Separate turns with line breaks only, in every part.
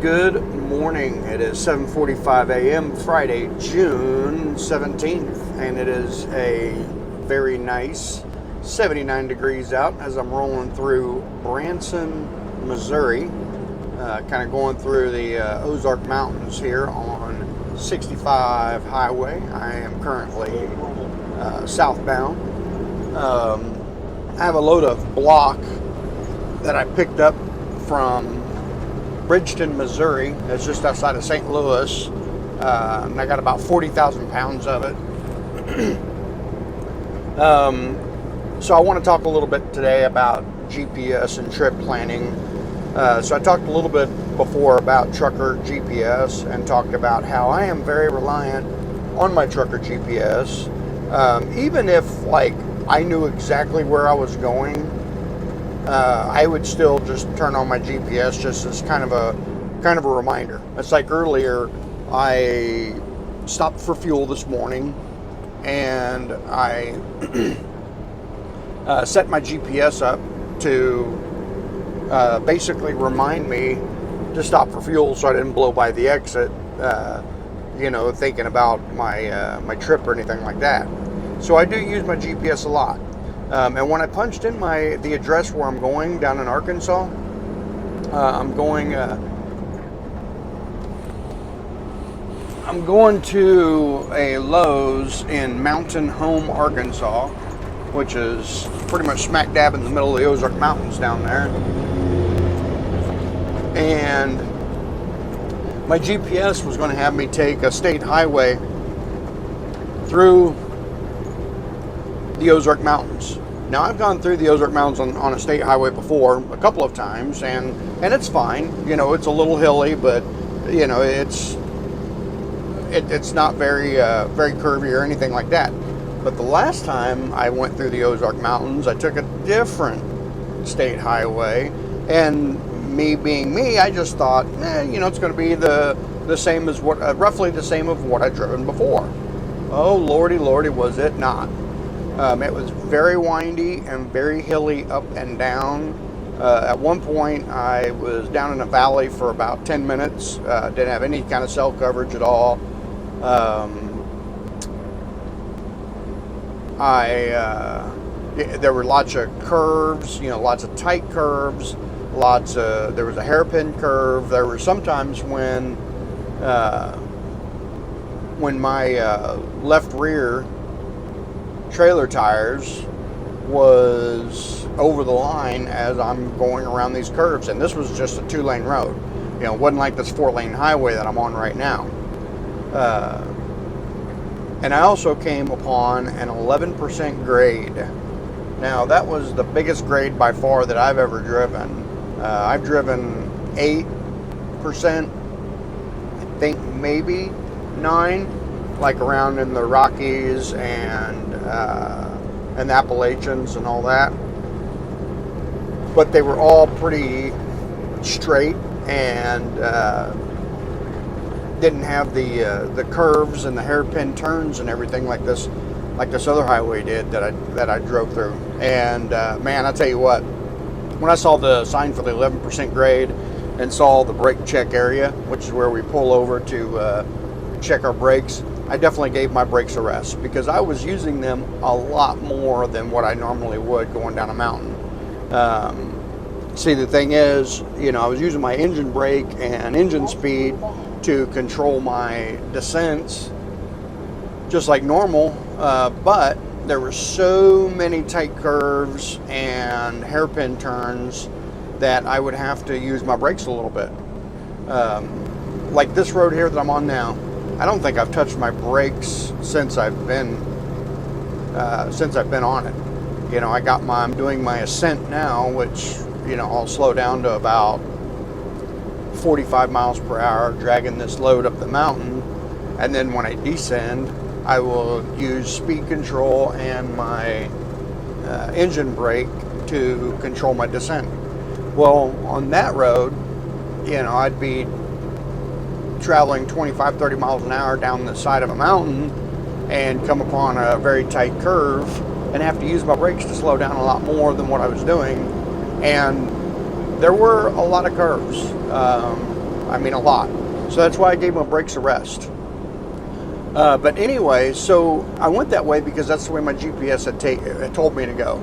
Good morning. It is 7:45 a.m. Friday, June 17th, and it is a very nice 79 degrees out as I'm rolling through Branson, Missouri, kind of going through the Ozark Mountains here on 65 highway. I am currently southbound. I have a load of block that I picked up from Bridgeton, Missouri. It's just outside of St. Louis. And I got about 40,000 pounds of it. So I want to talk a little bit today about GPS and trip planning. So I talked a little bit before about trucker GPS and talked about how I am very reliant on my trucker GPS. Even if like I knew exactly where I was going, I would still just turn on my GPS just as kind of a reminder. It's like earlier, I stopped for fuel this morning, and I set my GPS up to basically remind me to stop for fuel, so I didn't blow by the exit. Thinking about my trip or anything like that. So I do use my GPS a lot. And when I punched in the address where I'm going down in Arkansas, I'm going to a Lowe's in Mountain Home, Arkansas, which is pretty much smack dab in the middle of the Ozark Mountains down there. And my GPS was going to have me take a state highway through the Ozark Mountains. Now, I've gone through the Ozark Mountains on a state highway before a couple of times, and it's fine. It's a little hilly, but it's not very curvy or anything like that. But the last time I went through the Ozark Mountains, I took a different state highway, and me being me, I just thought, it's going to be the same as roughly the same of what I'd driven before. Oh, lordy, was it not? It was very windy and very hilly up and down. At one point, I was down in a valley for about 10 minutes. Didn't have any kind of cell coverage at all. There were lots of curves, lots of tight curves. There was a hairpin curve. There were sometimes when my left rear trailer tires was over the line as I'm going around these curves, and this was just a 2-lane road. It wasn't like this 4-lane highway that I'm on right now. And I also came upon an 11% grade. Now, that was the biggest grade by far that I've ever driven. I've driven 8%, I think maybe 9%, like around in the Rockies and the Appalachians and all that. But they were all pretty straight and didn't have the curves and the hairpin turns and everything like this other highway did that I drove through. And man, I tell you what, when I saw the sign for the 11% grade and saw the brake check area, which is where we pull over to check our brakes, I definitely gave my brakes a rest because I was using them a lot more than what I normally would going down a mountain. See, the thing is, I was using my engine brake and engine speed to control my descents just like normal, but there were so many tight curves and hairpin turns that I would have to use my brakes a little bit. Like this road here that I'm on now, I don't think I've touched my brakes since I've been on it. I'm doing my ascent now, which I'll slow down to about 45 miles per hour, dragging this load up the mountain, and then when I descend, I will use speed control and my engine brake to control my descent. Well, on that road, I'd be traveling 25-30 miles an hour down the side of a mountain and come upon a very tight curve and have to use my brakes to slow down a lot more than what I was doing. And there were a lot of curves. I mean, a lot. So that's why I gave them brakes arrest. But anyway, so I went that way because that's the way my GPS had told me to go.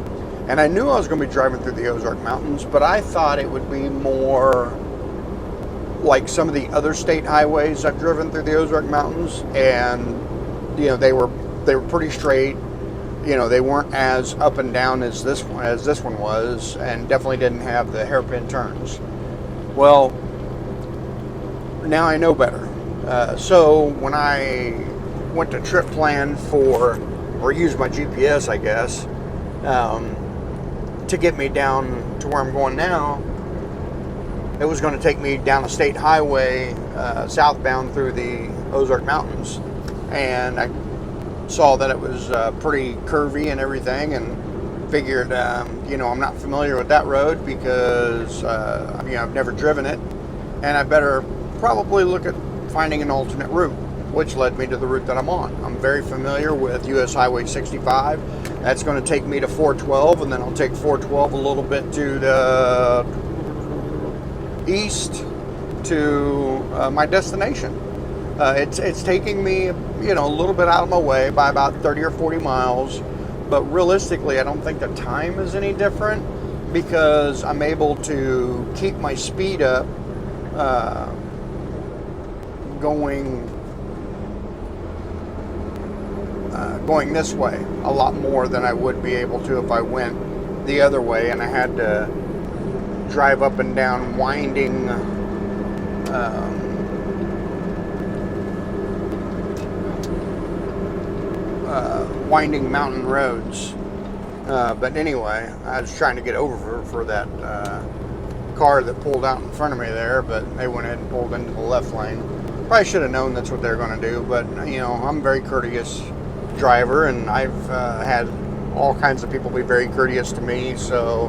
And I knew I was going to be driving through the Ozark Mountains, but I thought it would be more like some of the other state highways I've driven through the Ozark Mountains, and they were pretty straight. They weren't as up and down as this one was, and definitely didn't have the hairpin turns. Well, now I know better. So when I went to trip plan or use my GPS, I guess, to get me down to where I'm going now, it was going to take me down a state highway southbound through the Ozark Mountains, and I saw that it was pretty curvy and everything, and figured, I'm not familiar with that road because I've never driven it, and I better probably look at finding an alternate route, which led me to the route that I'm on. I'm very familiar with US Highway 65. That's going to take me to 412, and then I'll take 412 a little bit to the east to my destination. It's taking me, a little bit out of my way by about 30 or 40 miles, but realistically, I don't think the time is any different because I'm able to keep my speed up going this way a lot more than I would be able to if I went the other way and I had to drive up and down winding mountain roads. But anyway, I was trying to get over for that car that pulled out in front of me there, but they went ahead and pulled into the left lane. Probably should have known that's what they're going to do, but I'm a very courteous driver, and I've had all kinds of people be very courteous to me. So,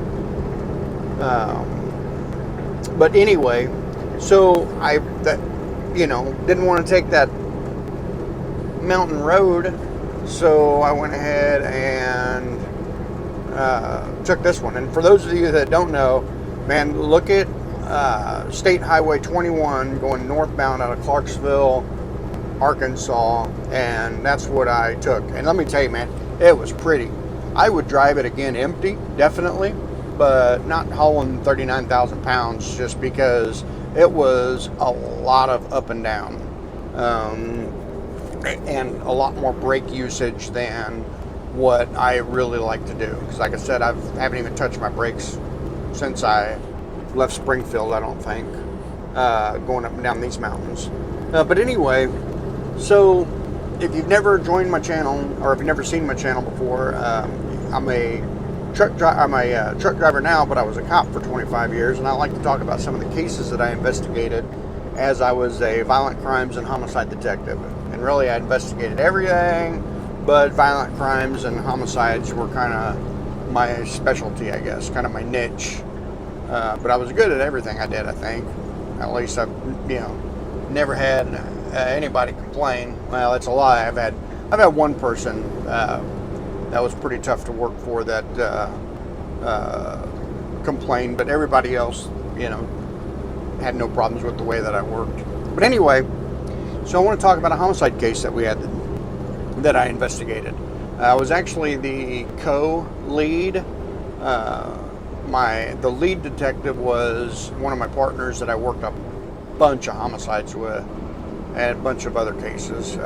but anyway, so I didn't want to take that mountain road, so I went ahead and took this one. And for those of you that don't know, man, look at State Highway 21 going northbound out of Clarksville, Arkansas, and that's what I took. And let me tell you, man, it was pretty. I would drive it again empty, definitely, but not hauling 39,000 pounds just because it was a lot of up and down, and a lot more brake usage than what I really like to do. Because like I said, I haven't even touched my brakes since I left Springfield, I don't think, going up and down these mountains. But anyway, so if you've never joined my channel, or if you've never seen my channel before, I'm a truck driver now, but I was a cop for 25 years, and I like to talk about some of the cases that I investigated as I was a violent crimes and homicide detective. And really, I investigated everything, but violent crimes and homicides were kind of my specialty, I guess, kind of my niche. But I was good at everything I did, I think. At least I've, never had anybody complain. Well, that's a lie. I've had one person that was pretty tough to work for that complained, but everybody else, had no problems with the way that I worked. But anyway, so I want to talk about a homicide case that we had that I investigated. I was actually the co-lead. The lead detective was one of my partners that I worked a bunch of homicides with and a bunch of other cases.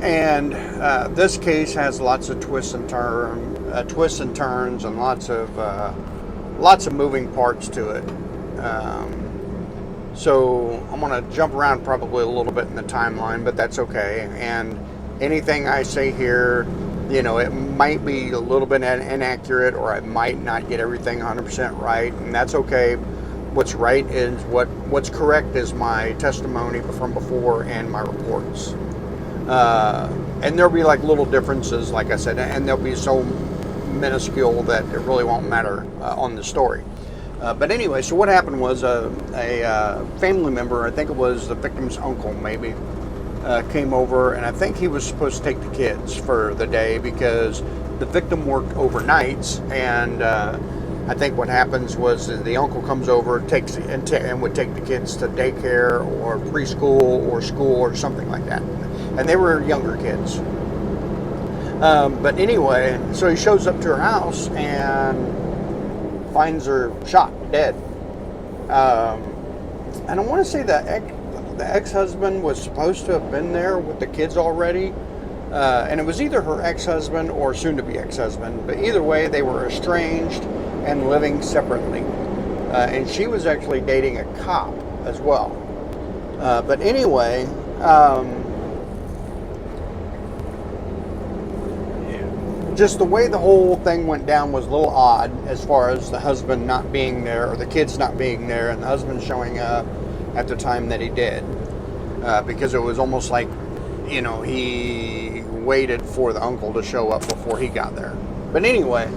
And this case has lots of twists and turns, and lots of moving parts to it. So I'm going to jump around probably a little bit in the timeline, but that's okay. And anything I say here, it might be a little bit inaccurate, or I might not get everything 100% right, and that's okay. What's right is what's correct is my testimony from before and my reports. And there'll be like little differences, like I said, and they'll be so minuscule that it really won't matter on the story. But anyway, so what happened was a family member, I think it was the victim's uncle maybe, came over, and I think he was supposed to take the kids for the day because the victim worked overnights, and I think what happens was the uncle comes over, takes and would take the kids to daycare or preschool or school or something like that. And they were younger kids. But anyway, so he shows up to her house and finds her shot, dead. And I want to say the ex-husband was supposed to have been there with the kids already. And it was either her ex-husband or soon-to-be ex-husband. But either way, they were estranged and living separately. And she was actually dating a cop as well. But anyway, just the way the whole thing went down was a little odd, as far as the husband not being there or the kids not being there, and the husband showing up at the time that he did. Because it was almost like, he waited for the uncle to show up before he got there. But anyway,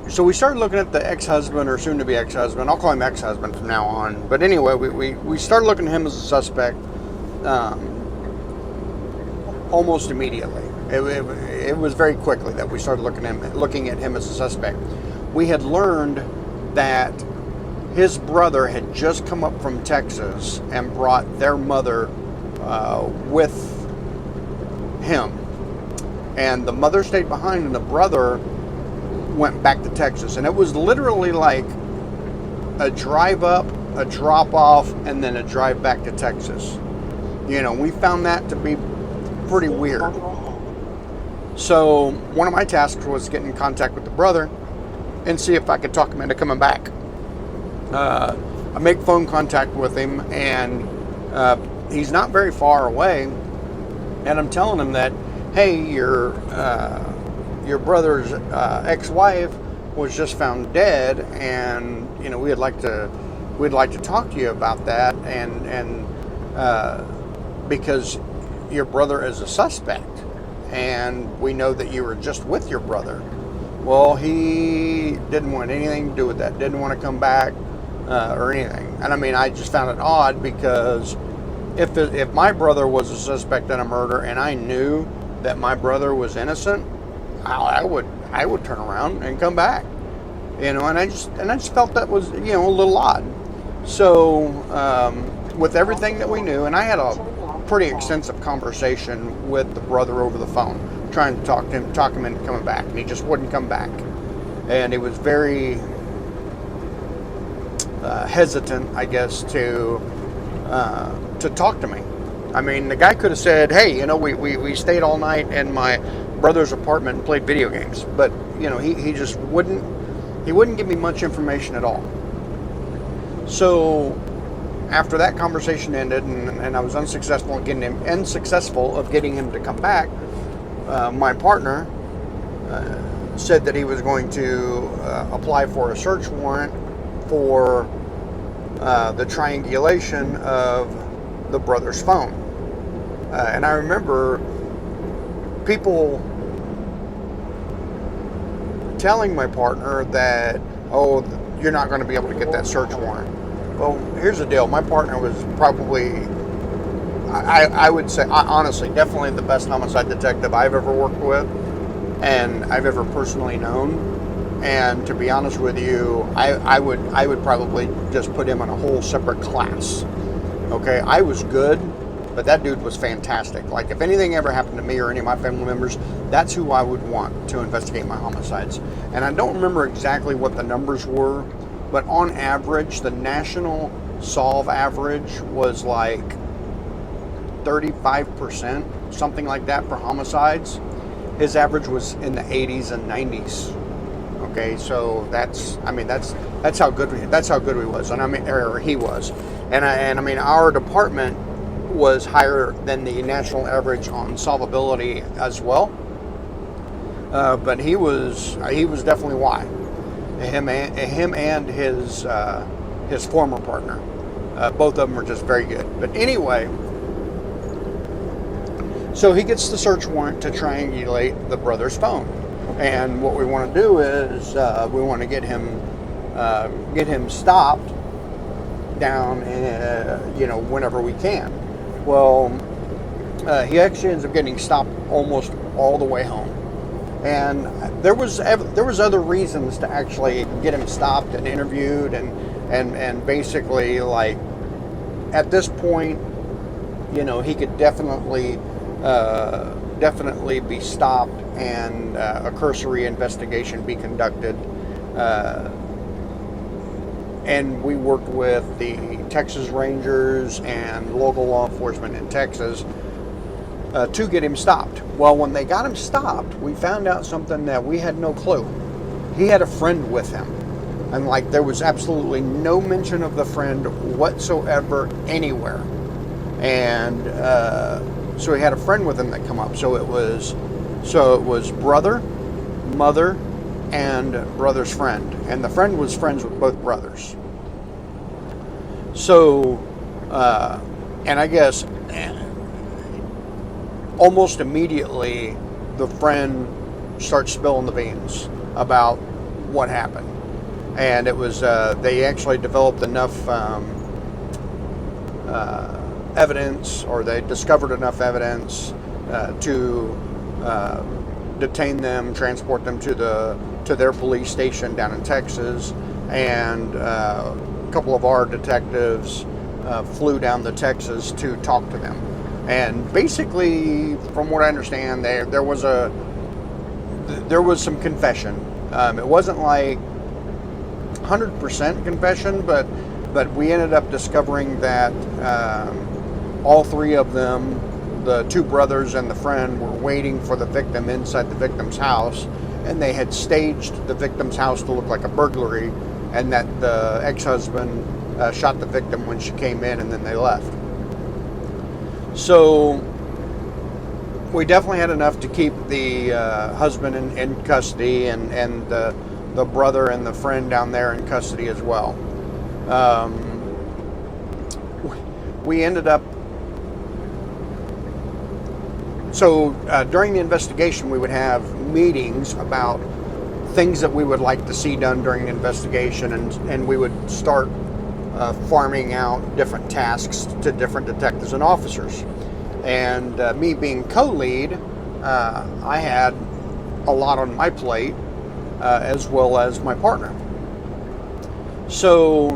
so we started looking at the ex-husband, or soon-to-be ex-husband. I'll call him ex-husband from now on. But anyway, we started looking at him as a suspect almost immediately. It was very quickly that we started looking at him as a suspect. We had learned that his brother had just come up from Texas and brought their mother with him. And the mother stayed behind and the brother went back to Texas. And it was literally like a drive up, a drop off, and then a drive back to Texas. We found that to be pretty weird. So one of my tasks was get in contact with the brother and see if I could talk him into coming back. I make phone contact with him, and he's not very far away. And I'm telling him that, hey, your brother's ex-wife was just found dead, and we'd like to talk to you about that, and because your brother is a suspect. And we know that you were just with your brother. Well, he didn't want anything to do with that. Didn't want to come back or anything. And I just found it odd, because if my brother was a suspect in a murder and I knew that my brother was innocent, I would turn around and come back. And I just felt that was a little odd. So with everything that we knew, and I had a pretty extensive conversation with the brother over the phone, trying to talk him into coming back, and he just wouldn't come back. And he was very hesitant, I guess, to talk to me. The guy could have said, hey, we stayed all night in my brother's apartment and played video games, but he just wouldn't give me much information at all. So after that conversation ended, and I was unsuccessful of getting him to come back, my partner said that he was going to apply for a search warrant for the triangulation of the brother's phone. And I remember people telling my partner that, oh, you're not going to be able to get that search warrant. Well, here's the deal. My partner was probably, I would say, honestly, definitely the best homicide detective I've ever worked with and I've ever personally known. And to be honest with you, I would probably just put him in a whole separate class. Okay, I was good, but that dude was fantastic. Like, if anything ever happened to me or any of my family members, that's who I would want to investigate my homicides. And I don't remember exactly what the numbers were, but on average, the national solve average was like 35%, something like that, for homicides. His average was in the 80s and 90s. Okay, so that's how good he was, and he was, and our department was higher than the national average on solvability as well. But he was definitely why. Him and his former partner, both of them are just very good. But anyway, so he gets the search warrant to triangulate the brother's phone, and what we want to do is we want to get him stopped down, whenever we can. Well, he actually ends up getting stopped almost all the way home. And there was other reasons to actually get him stopped and interviewed, and basically, like, at this point, you know, he could definitely be stopped and a cursory investigation be conducted. And we worked with the Texas Rangers and local law enforcement in Texas to get him stopped. Well, when they got him stopped, we found out something that we had no clue. He had a friend with him. And, like, there was absolutely no mention of the friend whatsoever anywhere. And so he had a friend with him that come up. So it was brother, mother, and brother's friend. And the friend was friends with both brothers. So, and I guess almost immediately the friend starts spilling the beans about what happened. And it was, they actually developed enough evidence, or they discovered enough evidence to detain them, transport them to their police station down in Texas, and a couple of our detectives flew down to Texas to talk to them. And basically, from what I understand, there was some confession. It wasn't like 100% confession, but we ended up discovering that all three of them, the two brothers and the friend, were waiting for the victim inside the victim's house, and they had staged the victim's house to look like a burglary, and that the ex-husband shot the victim when she came in, and then they left. So we definitely had enough to keep the husband in custody, and the brother and the friend down there in custody as well. We ended up, so during the investigation, we would have meetings about things that we would like to see done during the investigation, and we would start farming out different tasks to different detectives and officers. And me being co-lead, I had a lot on my plate, as well as my partner. So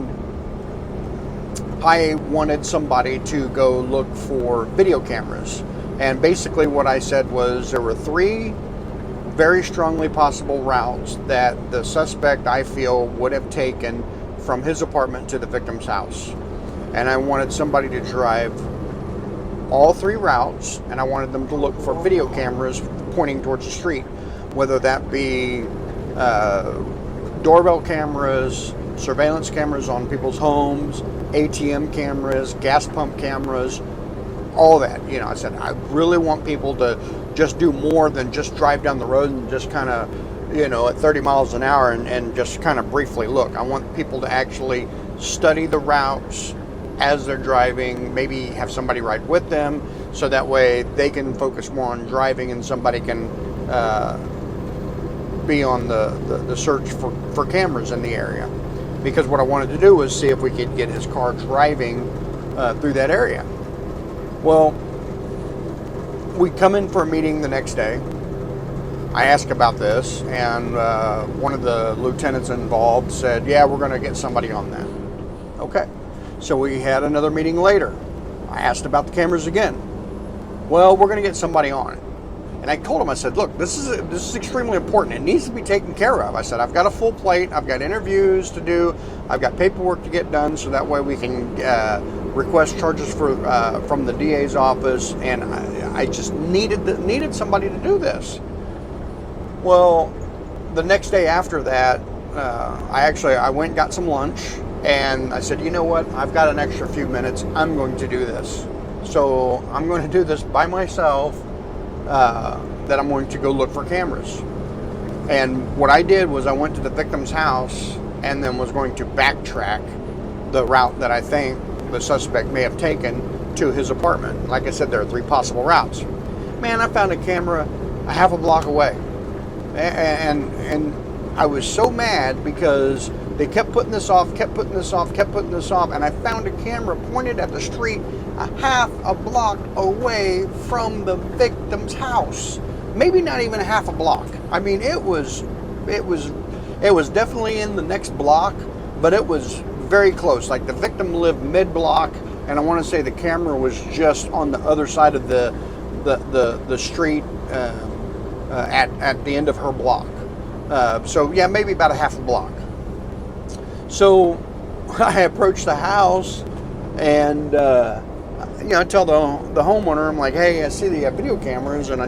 I wanted somebody to go look for video cameras. And basically what I said was there were 3 very strongly possible routes that the suspect, I feel, would have taken from his apartment to the victim's house. And I wanted somebody to drive all 3 routes, and I wanted them to look for video cameras pointing towards the street, whether that be doorbell cameras, surveillance cameras on people's homes, ATM cameras, gas pump cameras, all that. You know, I said, I really want people to just do more than just drive down the road and just kind of, you know, at 30 miles an hour and just kind of briefly look. I want people to actually study the routes as they're driving, maybe have somebody ride with them, so that way they can focus more on driving and somebody can be on the search for cameras in the area. Because what I wanted to do was see if we could get his car driving through that area. Well, we come in for a meeting the next day. I asked about this, and one of the lieutenants involved said, yeah, we're going to get somebody on that. Okay. So we had another meeting later. I asked about the cameras again. Well, we're going to get somebody on it. And I told him, I said, look, this is extremely important. It needs to be taken care of. I said, I've got a full plate. I've got interviews to do. I've got paperwork to get done, so that way we can request charges from the DA's office. And I just needed somebody to do this. Well, the next day after that, I went and got some lunch, and I said, you know what? I've got an extra few minutes. I'm going to do this. So I'm going to do this by myself. That I'm going to go look for cameras. And what I did was I went to the victim's house and then was going to backtrack the route that I think the suspect may have taken to his apartment. Like I said, there are 3 possible routes. Man, I found a camera a half a block away. And I was so mad because they kept putting this off, and I found a camera pointed at the street a half a block away from the victim's house. maybe not even a half a block. I mean, it was definitely in the next block, but it was very close. Like the victim lived mid-block, and I want to say the camera was just on the other side of the street at the end of her block. So yeah, maybe about a half a block. So I approached the house, and I tell the homeowner, I'm like, hey, I see the video cameras, and I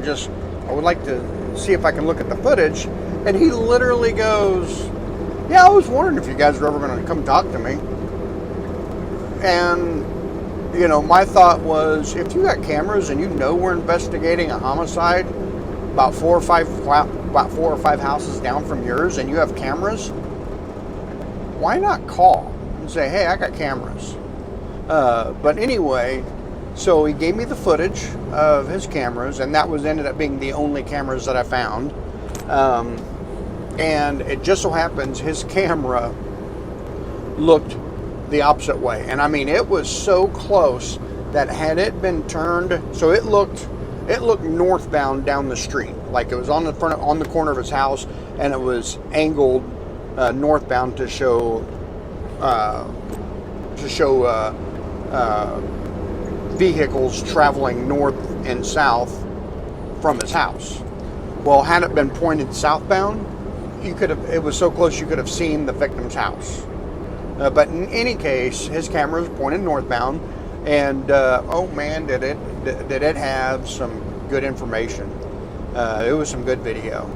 would like to see if I can look at the footage. And he literally goes, yeah, I was wondering if you guys were ever going to come talk to me. And my thought was, if you got cameras and we're investigating a homicide about four or five houses down from yours, and you have cameras, why not call and say, hey, I got cameras? But anyway, so he gave me the footage of his cameras, and that ended up being the only cameras that I found. And it just so happens his camera looked the opposite way. And I mean, it was so close that had it been turned, so it looked northbound down the street, like it was on the corner of his house, and it was angled northbound to show vehicles traveling north and south from his house. Well, had it been pointed southbound, it was so close you could have seen the victim's house. But in any case, his camera was pointed northbound, and oh man, did it have some good information. It was some good video.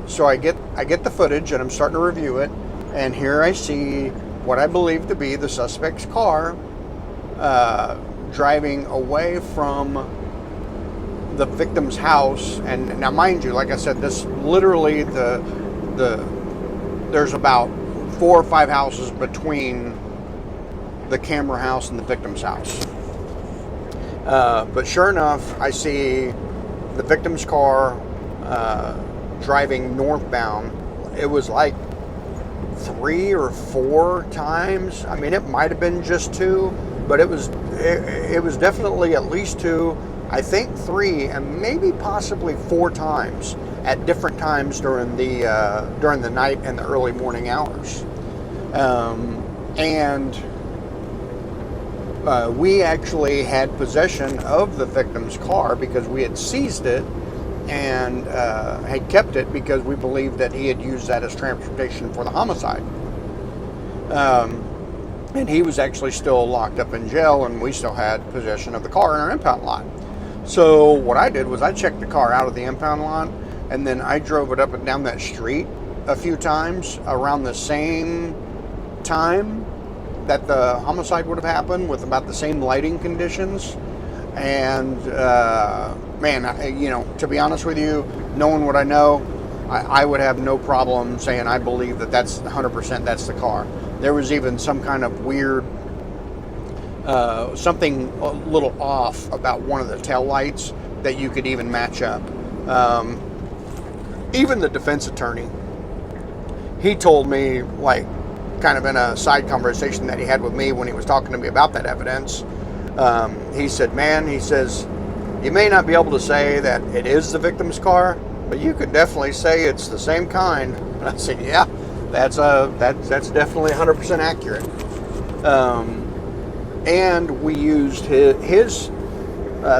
So I get the footage, and I'm starting to review it, and here I see what I believe to be the suspect's car driving away from the victim's house. And now, mind you, like I said, this literally there's about 4 or 5 houses between the camera house and the victim's house. But sure enough, I see the victim's car driving northbound. It was like 3 or 4 times. I mean, it might have been just 2, but it was definitely at least 2. I think 3 and maybe possibly 4 times at different times during the night and the early morning hours. We actually had possession of the victim's car because we had seized it and had kept it because we believed that he had used that as transportation for the homicide. And he was actually still locked up in jail, and we still had possession of the car in our impound lot. So what I did was I checked the car out of the impound lot, and then I drove it up and down that street a few times around the same time that the homicide would have happened, with about the same lighting conditions. And man, to be honest with you, knowing what I know, I would have no problem saying I believe that's 100% that's the car. There was even some kind of weird something a little off about one of the tail lights that you could even match up. Even the defense attorney, he told me, like, kind of in a side conversation that he had with me when he was talking to me about that evidence, he said, man, he says, you may not be able to say that it is the victim's car, but you could definitely say it's the same kind. And I said, yeah, that's definitely 100% accurate. And we used his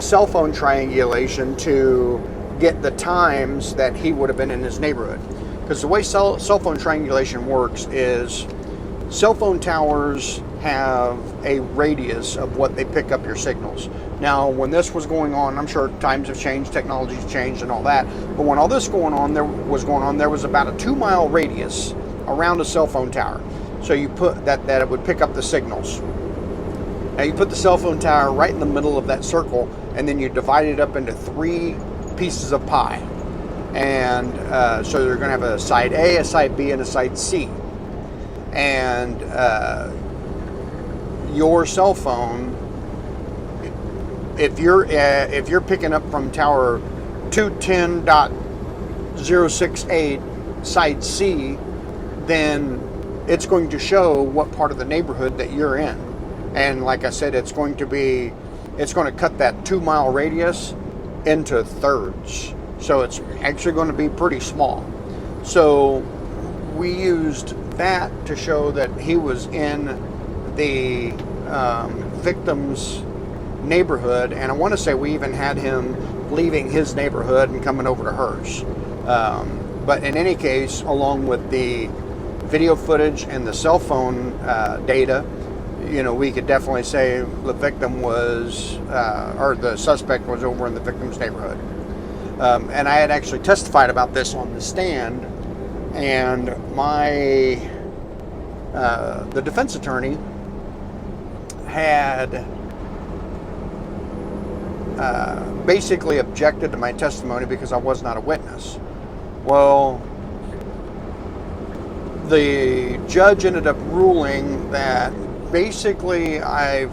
cell phone triangulation to get the times that he would have been in his neighborhood. Because the way cell phone triangulation works is cell phone towers have a radius of what they pick up your signals. Now, when this was going on, I'm sure times have changed, technology's changed and all that, but when all this there was about a 2-mile radius around a cell phone tower. So you put that it would pick up the signals. Now you put the cell phone tower right in the middle of that circle, and then you divide it up into 3 pieces of pie. And so you're going to have a side A, a side B, and a side C. And your cell phone, if you're picking up from tower 210.068 side C, then it's going to show what part of the neighborhood that you're in. And like I said, it's going to cut that 2-mile radius into thirds. So it's actually going to be pretty small. So we used that to show that he was in the victim's neighborhood, and I want to say we even had him leaving his neighborhood and coming over to hers. But in any case, along with the video footage and the cell phone data, you know, we could definitely say the victim was, or the suspect was over in the victim's neighborhood. And I had actually testified about this on the stand, and the defense attorney had basically objected to my testimony because I was not a witness. Well, the judge ended up ruling that basically I've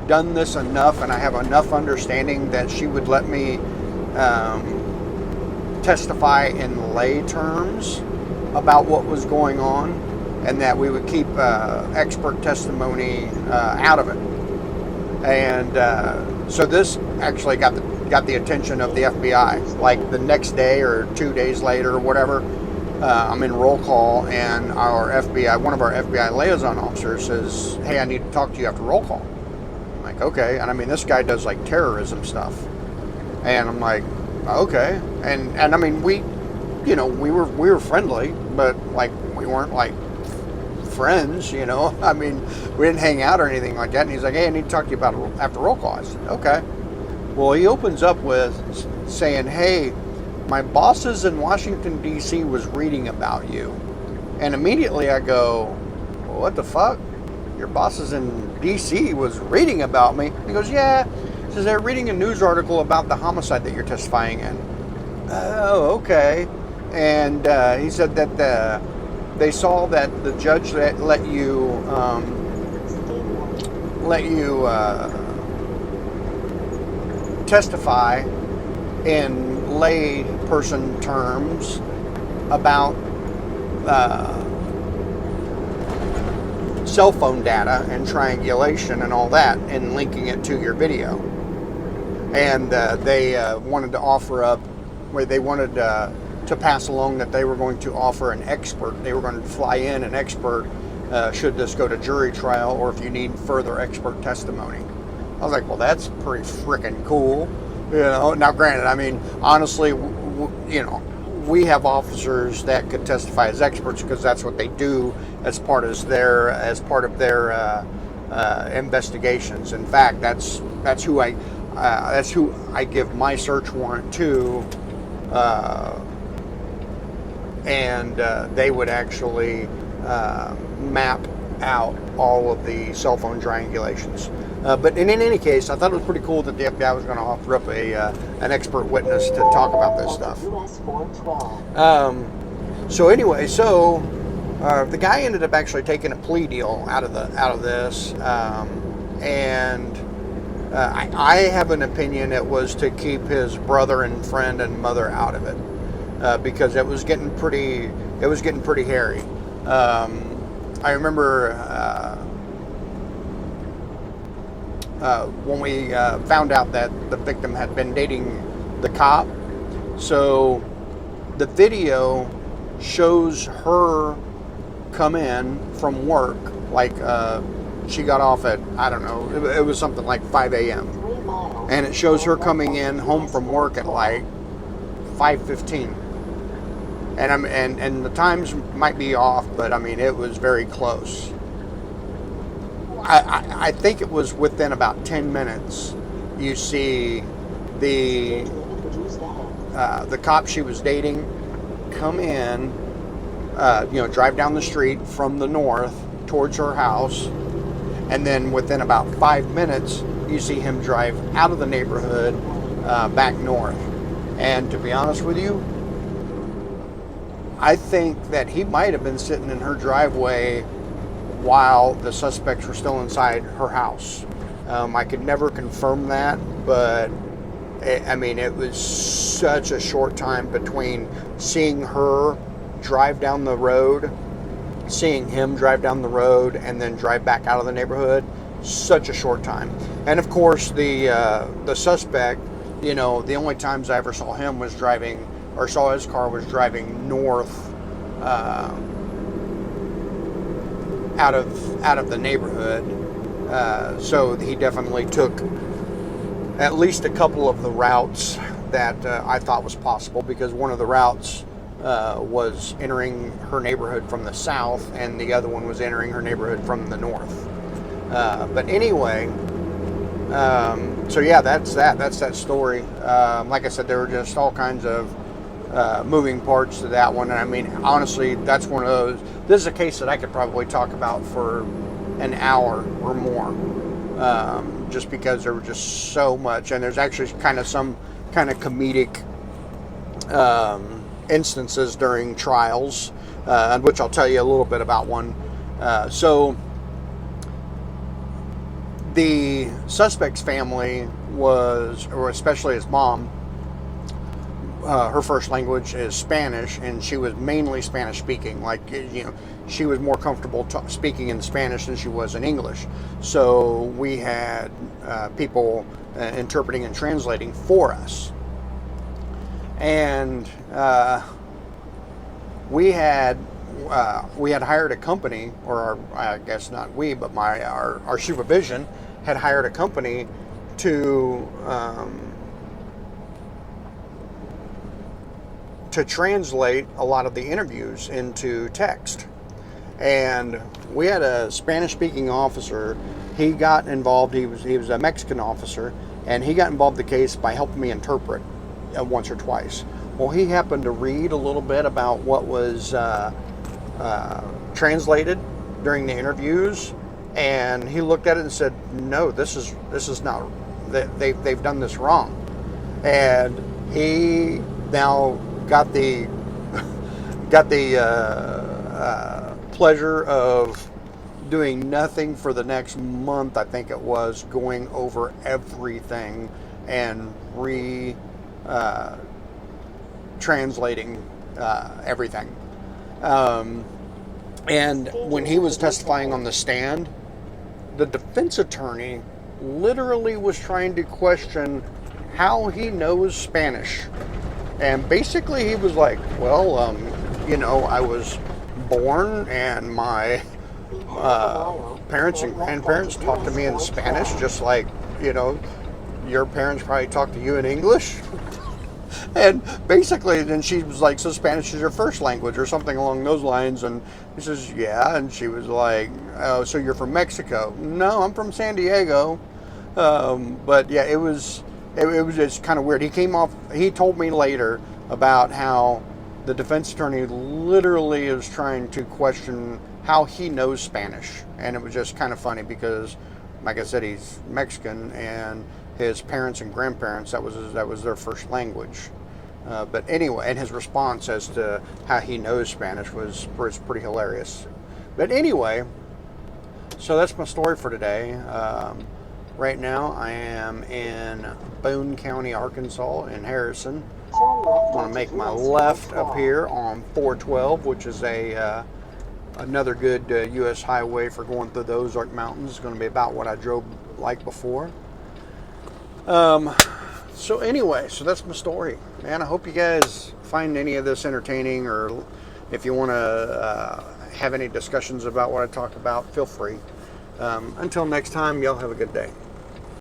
done this enough and I have enough understanding that she would let me testify in lay terms about what was going on, and that we would keep expert testimony out of it. And so this actually got the attention of the FBI. Like the next day or 2 days later or whatever, I'm in roll call, and one of our FBI liaison officers says, "Hey, I need to talk to you after roll call." I'm like, "Okay." And I mean, this guy does like terrorism stuff, and I'm like, "Okay." And I mean, we were friendly, but like we weren't like friends, you know. I mean, we didn't hang out or anything like that. And he's like, "Hey, I need to talk to you about it after roll call." I said, "Okay." Well, he opens up with saying, "Hey, my bosses in Washington, D.C. was reading about you." And immediately I go, "Well, what the fuck? Your bosses in D.C. was reading about me?" He goes, "Yeah." He says, "They're reading a news article about the homicide that you're testifying in." Oh, okay. And he said that they saw that the judge that let you testify in lay person terms about cell phone data and triangulation and all that, and linking it to your video. And they wanted to offer up, where they wanted to pass along that they were going to offer an expert. They were going to fly in an expert should this go to jury trial, or if you need further expert testimony. I was like, well, that's pretty freaking cool. You know, now granted, I mean, honestly, you know, we have officers that could testify as experts because that's what they do as part of their investigations. In fact, that's who I give my search warrant to, and they would actually map out all of the cell phone triangulations. But in any case, I thought it was pretty cool that the FBI was going to offer up an expert witness to talk about this stuff. So anyway, the guy ended up actually taking a plea deal out of this, and I have an opinion it was to keep his brother and friend and mother out of it, because it was getting pretty hairy. I remember when we found out that the victim had been dating the cop. So the video shows her come in from work, like she got off at, I don't know, it was something like 5 a.m. And it shows her coming in home from work at like 5:15. And the times might be off, but I mean, it was very close. I think it was within about 10 minutes, you see the cop she was dating come in, drive down the street from the north towards her house, and then within about 5 minutes, you see him drive out of the neighborhood back north. And to be honest with you, I think that he might have been sitting in her driveway while the suspects were still inside her house. I could never confirm that, but it was such a short time between seeing her drive down the road, seeing him drive down the road, and then drive back out of the neighborhood. such a short time. And of course, the suspect, the only times I ever saw him was driving, or saw his car was driving north out of the neighborhood. So he definitely took at least a couple of the routes that I thought was possible, because one of the routes was entering her neighborhood from the south, and the other one was entering her neighborhood from the north. But anyway, so yeah, that's that story. Like I said, there were just all kinds of moving parts to that one. And I mean, honestly, that's one of those. This is a case that I could probably talk about for an hour or more, just because there was just so much. And there's actually some kind of comedic instances during trials, which I'll tell you a little bit about one. So the suspect's family was, or especially his mom, her first language is Spanish, and she was mainly Spanish speaking. Like, she was more comfortable speaking in Spanish than she was in English. So we had people interpreting and translating for us. And we had hired a company, or I guess not we, but our supervision had hired a company to translate a lot of the interviews into text. And we had a Spanish-speaking officer. He got involved. He was a Mexican officer, and he got involved in the case by helping me interpret once or twice. Well, he happened to read a little bit about what was translated during the interviews, and he looked at it and said, "No, this is not. They've done this wrong." And he now got the pleasure of doing nothing for the next month, I think it was, going over everything and translating everything. And when he was testifying on the stand, the defense attorney literally was trying to question how he knows Spanish. And basically he was like, well, I was born and my parents and grandparents talked to me in Spanish, just like, your parents probably talked to you in English. And basically then she was like, so Spanish is your first language or something along those lines. And he says, yeah. And she was like, oh, so you're from Mexico? No, I'm from San Diego. But yeah, it was just kind of weird. He told me later about how the defense attorney literally is trying to question how he knows Spanish. And it was just kind of funny because, like I said, he's Mexican, and his parents and grandparents, that was their first language. But anyway, and his response as to how he knows Spanish was pretty hilarious. But anyway, so that's my story for today. Right now I am in Boone County, Arkansas, in Harrison. I'm going to make my left up here on 412, which is another good U.S. highway for going through the Ozark Mountains. It's going to be about what I drove like before. So anyway, so that's my story, man. I hope you guys find any of this entertaining, or if you want to have any discussions about what I talked about, feel free. Until next time, y'all have a good day.